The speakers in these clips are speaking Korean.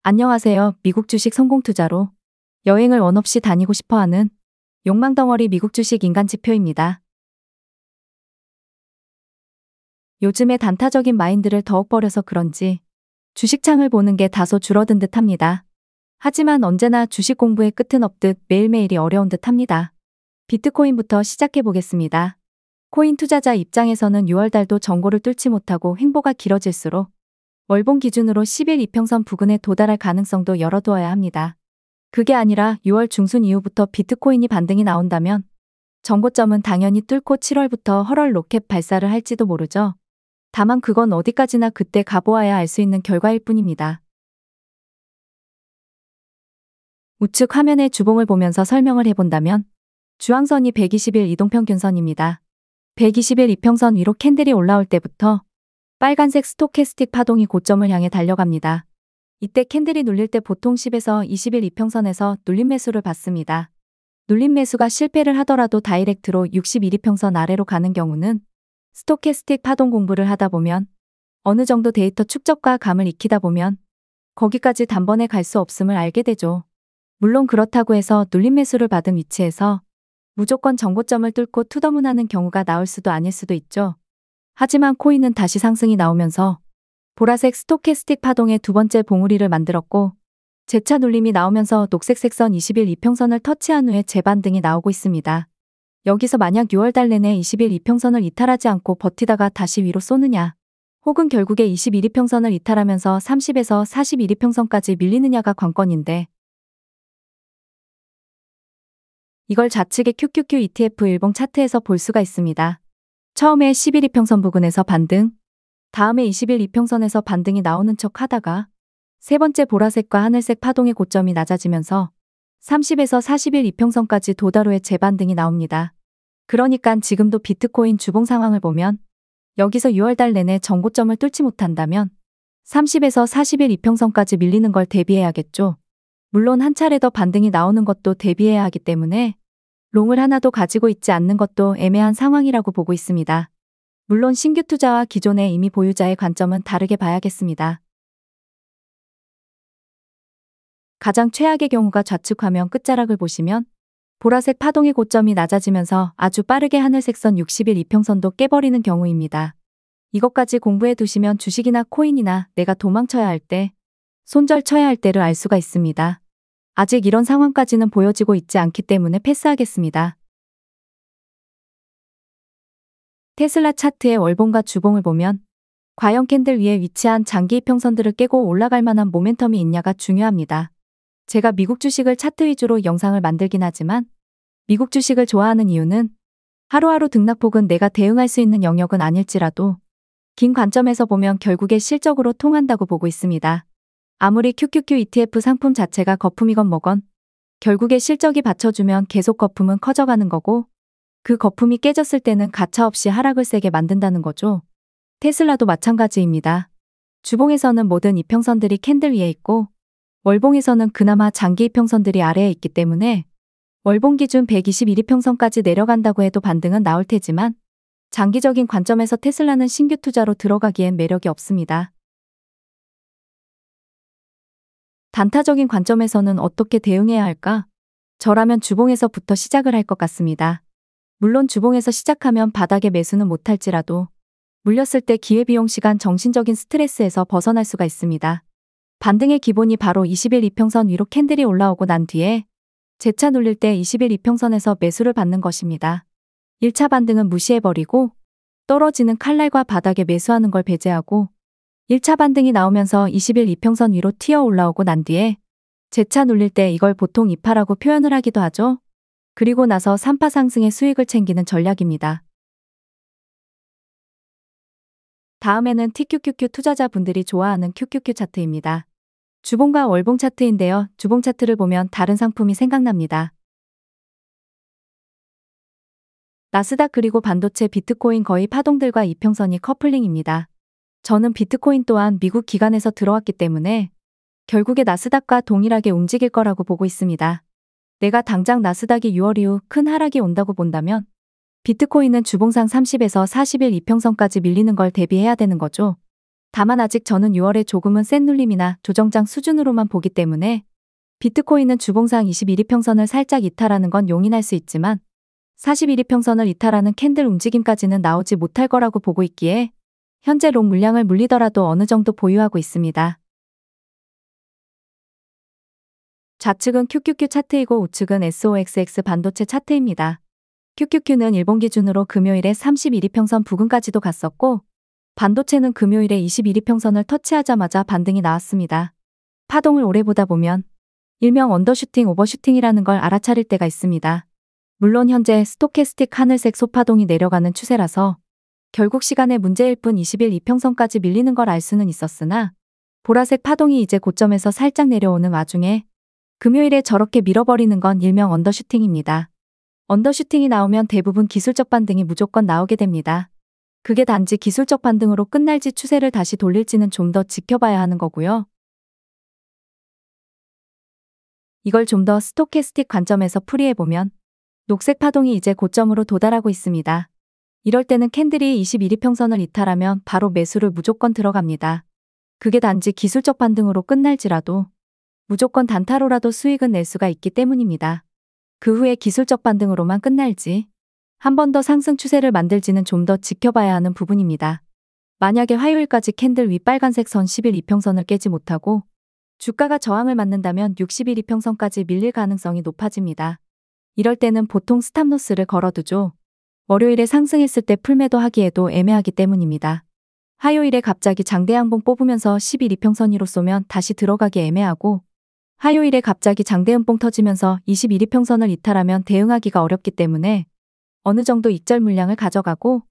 안녕하세요. 미국 주식 성공 투자로 여행을 원 없이 다니고 싶어하는 욕망덩어리 미국 주식 인간 지표입니다. 요즘에 단타적인 마인드를 더욱 버려서 그런지 주식창을 보는 게 다소 줄어든 듯 합니다. 하지만 언제나 주식 공부의 끝은 없듯 매일매일이 어려운 듯 합니다. 비트코인부터 시작해 보겠습니다. 코인 투자자 입장에서는 6월달도 전고를 뚫지 못하고 횡보가 길어질수록 월봉 기준으로 10일 이평선 부근에 도달할 가능성도 열어두어야 합니다. 그게 아니라 6월 중순 이후부터 비트코인이 반등이 나온다면 전고점은 당연히 뚫고 7월부터 헐월 로켓 발사를 할지도 모르죠. 다만 그건 어디까지나 그때 가보아야 알 수 있는 결과일 뿐입니다. 우측 화면의 주봉을 보면서 설명을 해본다면 주황선이 120일 이동평균선입니다. 120일 이평선 위로 캔들이 올라올 때부터 빨간색 스토캐스틱 파동이 고점을 향해 달려갑니다. 이때 캔들이 눌릴 때 보통 10에서 20일 이평선에서 눌림 매수를 받습니다. 눌림 매수가 실패를 하더라도 다이렉트로 60일 이평선 아래로 가는 경우는 스토캐스틱 파동 공부를 하다 보면 어느 정도 데이터 축적과 감을 익히다 보면 거기까지 단번에 갈 수 없음을 알게 되죠. 물론 그렇다고 해서 눌림 매수를 받은 위치에서 무조건 정고점을 뚫고 투더문하는 경우가 나올 수도 아닐 수도 있죠. 하지만 코인은 다시 상승이 나오면서 보라색 스토캐스틱 파동의 두 번째 봉우리를 만들었고 재차 눌림이 나오면서 녹색 색선 20일 이평선을 터치한 후에 재반등이 나오고 있습니다. 여기서 만약 6월달 내내 20일 이평선을 이탈하지 않고 버티다가 다시 위로 쏘느냐 혹은 결국에 21 이평선을 이탈하면서 30에서 41 이평선까지 밀리느냐가 관건인데 이걸 좌측의 QQQ ETF 일봉 차트에서 볼 수가 있습니다. 처음에 11 이평선 부근에서 반등, 다음에 20일 이평선에서 반등이 나오는 척 하다가 세 번째 보라색과 하늘색 파동의 고점이 낮아지면서 30에서 40일 이평선까지 도달 후에 재반등이 나옵니다. 그러니까 지금도 비트코인 주봉 상황을 보면 여기서 6월달 내내 전고점을 뚫지 못한다면 30에서 40일 이평선까지 밀리는 걸 대비해야겠죠. 물론 한 차례 더 반등이 나오는 것도 대비해야 하기 때문에 롱을 하나도 가지고 있지 않는 것도 애매한 상황이라고 보고 있습니다. 물론 신규 투자와 기존의 이미 보유자의 관점은 다르게 봐야겠습니다. 가장 최악의 경우가 좌측 화면 끝자락을 보시면 보라색 파동의 고점이 낮아지면서 아주 빠르게 하늘색선 60일 이평선도 깨버리는 경우입니다. 이것까지 공부해 두시면 주식이나 코인이나 내가 도망쳐야 할 때, 손절 쳐야 할 때를 알 수가 있습니다. 아직 이런 상황까지는 보여지고 있지 않기 때문에 패스하겠습니다. 테슬라 차트의 월봉과 주봉을 보면 과연 캔들 위에 위치한 장기 이평선들을 깨고 올라갈 만한 모멘텀이 있냐가 중요합니다. 제가 미국 주식을 차트 위주로 영상을 만들긴 하지만 미국 주식을 좋아하는 이유는 하루하루 등락폭은 내가 대응할 수 있는 영역은 아닐지라도 긴 관점에서 보면 결국에 실적으로 통한다고 보고 있습니다. 아무리 QQQ ETF 상품 자체가 거품이건 뭐건 결국에 실적이 받쳐주면 계속 거품은 커져가는 거고 그 거품이 깨졌을 때는 가차없이 하락을 세게 만든다는 거죠. 테슬라도 마찬가지입니다. 주봉에서는 모든 이평선들이 캔들 위에 있고 월봉에서는 그나마 장기 이평선들이 아래에 있기 때문에 월봉 기준 121 이평선까지 내려간다고 해도 반등은 나올 테지만 장기적인 관점에서 테슬라는 신규 투자로 들어가기엔 매력이 없습니다. 단타적인 관점에서는 어떻게 대응해야 할까? 저라면 주봉에서부터 시작을 할 것 같습니다. 물론 주봉에서 시작하면 바닥에 매수는 못할지라도 물렸을 때 기회비용 시간 정신적인 스트레스에서 벗어날 수가 있습니다. 반등의 기본이 바로 20일 이평선 위로 캔들이 올라오고 난 뒤에 재차 눌릴 때 20일 이평선에서 매수를 받는 것입니다. 1차 반등은 무시해버리고 떨어지는 칼날과 바닥에 매수하는 걸 배제하고 1차 반등이 나오면서 20일 이평선 위로 튀어 올라오고 난 뒤에 재차 눌릴 때 이걸 보통 2파라고 표현을 하기도 하죠. 그리고 나서 3파 상승의 수익을 챙기는 전략입니다. 다음에는 TQQQ 투자자분들이 좋아하는 QQQ 차트입니다. 주봉과 월봉 차트인데요. 주봉 차트를 보면 다른 상품이 생각납니다. 나스닥 그리고 반도체 비트코인 거의 파동들과 이평선이 커플링입니다. 저는 비트코인 또한 미국 기관에서 들어왔기 때문에 결국에 나스닥과 동일하게 움직일 거라고 보고 있습니다. 내가 당장 나스닥이 6월 이후 큰 하락이 온다고 본다면 비트코인은 주봉상 30에서 40일 이평선까지 밀리는 걸 대비해야 되는 거죠. 다만 아직 저는 6월에 조금은 센 눌림이나 조정장 수준으로만 보기 때문에 비트코인은 주봉상 21이평선을 살짝 이탈하는 건 용인할 수 있지만 41이평선을 이탈하는 캔들 움직임까지는 나오지 못할 거라고 보고 있기에 현재 롱 물량을 물리더라도 어느 정도 보유하고 있습니다. 좌측은 QQQ 차트이고 우측은 SOXX 반도체 차트입니다. QQQ는 일본 기준으로 금요일에 31이평선 부근까지도 갔었고 반도체는 금요일에 21이평선을 터치하자마자 반등이 나왔습니다. 파동을 오래 보다 보면 일명 언더슈팅, 오버슈팅이라는 걸 알아차릴 때가 있습니다. 물론 현재 스토캐스틱 하늘색 소파동이 내려가는 추세라서 결국 시간의 문제일 뿐 20일 이평선까지 밀리는 걸 알 수는 있었으나 보라색 파동이 이제 고점에서 살짝 내려오는 와중에 금요일에 저렇게 밀어버리는 건 일명 언더슈팅입니다. 언더슈팅이 나오면 대부분 기술적 반등이 무조건 나오게 됩니다. 그게 단지 기술적 반등으로 끝날지 추세를 다시 돌릴지는 좀 더 지켜봐야 하는 거고요. 이걸 좀 더 스토캐스틱 관점에서 풀이해보면 녹색 파동이 이제 고점으로 도달하고 있습니다. 이럴 때는 캔들이 21이평선을 이탈하면 바로 매수를 무조건 들어갑니다. 그게 단지 기술적 반등으로 끝날지라도 무조건 단타로라도 수익은 낼 수가 있기 때문입니다. 그 후에 기술적 반등으로만 끝날지 한 번 더 상승 추세를 만들지는 좀 더 지켜봐야 하는 부분입니다. 만약에 화요일까지 캔들 위 빨간색 선 10일 이평선을 깨지 못하고 주가가 저항을 맞는다면 60일 이평선까지 밀릴 가능성이 높아집니다. 이럴 때는 보통 스탑로스를 걸어두죠. 월요일에 상승했을 때 풀매도 하기에도 애매하기 때문입니다. 화요일에 갑자기 장대양봉 뽑으면서 10일 이평선 위로 쏘면 다시 들어가기 애매하고 화요일에 갑자기 장대음봉 터지면서 21이평선을 이탈하면 대응하기가 어렵기 때문에 어느 정도 익절 물량을 가져가고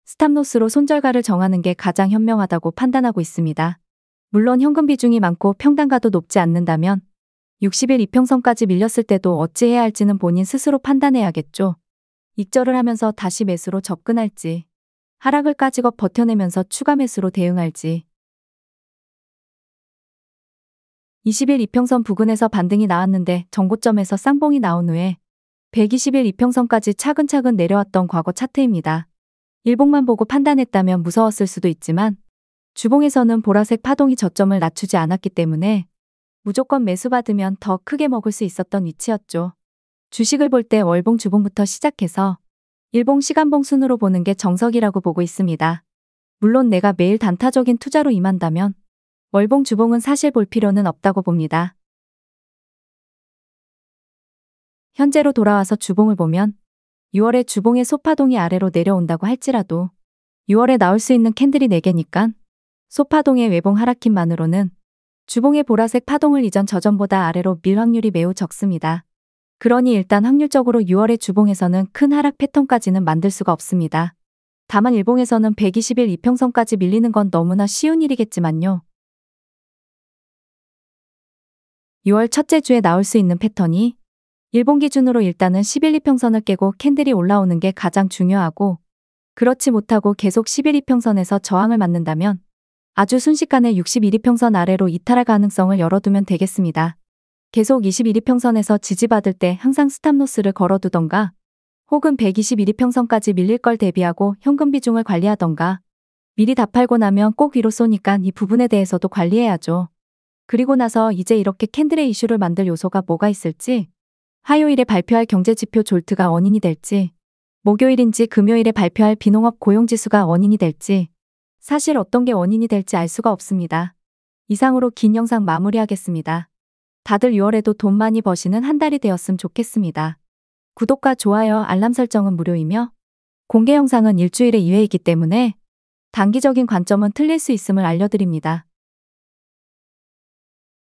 스탑로스로 손절가를 정하는 게 가장 현명하다고 판단하고 있습니다. 물론 현금 비중이 많고 평단가도 높지 않는다면 60일 이평선까지 밀렸을 때도 어찌해야 할지는 본인 스스로 판단해야겠죠. 익절을 하면서 다시 매수로 접근할지 하락을 까지고 버텨내면서 추가 매수로 대응할지 20일 이평선 부근에서 반등이 나왔는데 정고점에서 쌍봉이 나온 후에 120일 이평선까지 차근차근 내려왔던 과거 차트입니다. 일봉만 보고 판단했다면 무서웠을 수도 있지만 주봉에서는 보라색 파동이 저점을 낮추지 않았기 때문에 무조건 매수받으면 더 크게 먹을 수 있었던 위치였죠. 주식을 볼 때 월봉 주봉부터 시작해서 일봉 시간봉 순으로 보는 게 정석이라고 보고 있습니다. 물론 내가 매일 단타적인 투자로 임한다면 월봉 주봉은 사실 볼 필요는 없다고 봅니다. 현재로 돌아와서 주봉을 보면 6월에 주봉의 소파동이 아래로 내려온다고 할지라도 6월에 나올 수 있는 캔들이 4개니까 소파동의 외봉 하락힘만으로는 주봉의 보라색 파동을 이전 저점보다 아래로 밀 확률이 매우 적습니다. 그러니 일단 확률적으로 6월의 주봉에서는 큰 하락 패턴까지는 만들 수가 없습니다. 다만 일봉에서는 120일 이평선까지 밀리는 건 너무나 쉬운 일이겠지만요. 6월 첫째 주에 나올 수 있는 패턴이 일본 기준으로 일단은 10일 이평선을 깨고 캔들이 올라오는 게 가장 중요하고 그렇지 못하고 계속 10일 이평선에서 저항을 맞는다면 아주 순식간에 61이평선 아래로 이탈할 가능성을 열어두면 되겠습니다. 계속 21이평선에서 지지받을 때 항상 스탑로스를 걸어두던가 혹은 121이평선까지 밀릴 걸 대비하고 현금 비중을 관리하던가 미리 다 팔고 나면 꼭 위로 쏘니까 이 부분에 대해서도 관리해야죠. 그리고 나서 이제 이렇게 캔들의 이슈를 만들 요소가 뭐가 있을지 화요일에 발표할 경제지표 졸트가 원인이 될지 목요일인지 금요일에 발표할 비농업 고용지수가 원인이 될지 사실 어떤 게 원인이 될지 알 수가 없습니다. 이상으로 긴 영상 마무리하겠습니다. 다들 6월에도 돈 많이 버시는 한 달이 되었으면 좋겠습니다. 구독과 좋아요, 알람 설정은 무료이며 공개 영상은 일주일에 2회이기 때문에 단기적인 관점은 틀릴 수 있음을 알려드립니다.